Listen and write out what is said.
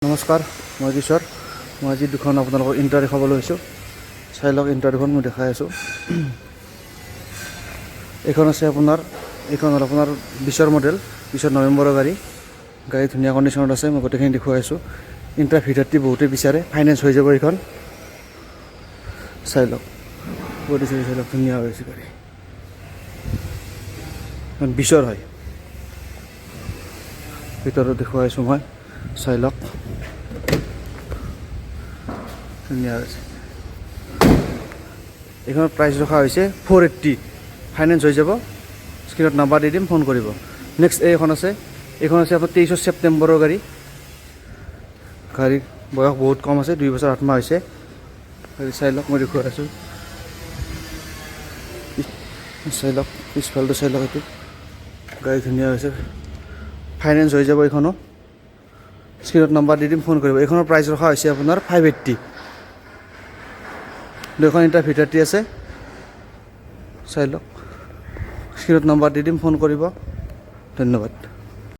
নমস্কাৰ, মই কিশোৰ। মই আজি দুখন আপোনালোকৰ ইণ্টাৰ দেখাব লৈছোঁ। চাই লওক, ইণ্টাৰ দুখন মই দেখাই আছোঁ। এইখন আছে এইখন হ'ল আপোনাৰ 20ৰ মডেল, 20ৰ নৱেম্বৰৰ গাড়ী ধুনীয়া কণ্ডিশ্যনত আছে। মই গোটেইখিনি দেখুৱাই আছোঁ। ইণ্টাৰ ভিতৰটি বহুতেই বিচাৰে, ফাইনেন্স হৈ যাব এইখন। চাই লওক, চাই লওক, ধুনীয়া হৈছে গাড়ী। 20ৰ হয়। ভিতৰত দেখুৱাই আছোঁ মই, চাই লওক, ধুনীয়া হৈছে। এইখনৰ প্ৰাইচ ৰখা হৈছে 480। ফাইনেন্স হৈ যাব। স্ক্ৰীণত নাম্বাৰ দি দিম, ফোন কৰিব। নেক্সট এইখন আছে আপোনাৰ 23 ছেপ্টেম্বৰৰ গাড়ীৰ বয়স বহুত কম আছে, 2 বছৰ 8 মাহ হৈছে। চাই লওক, মই দেখুৱাই আছোঁ। চাই লওক, পিছফালটো চাই লওক। এইটো গাড়ী ধুনীয়া হৈছে, ফাইনেন্স হৈ যাব এইখনো। স্ক্ৰীণত নাম্বাৰ দি দিম, ফোন কৰিব। এইখনৰ প্ৰাইচ ৰখা হৈছে আপোনাৰ 580। দুখন ইণ্টাৰ ভিতৰটি আছে, চাই লওক। স্ক্ৰীণত নাম্বাৰ দি দিম, ফোন কৰিব। ধন্যবাদ।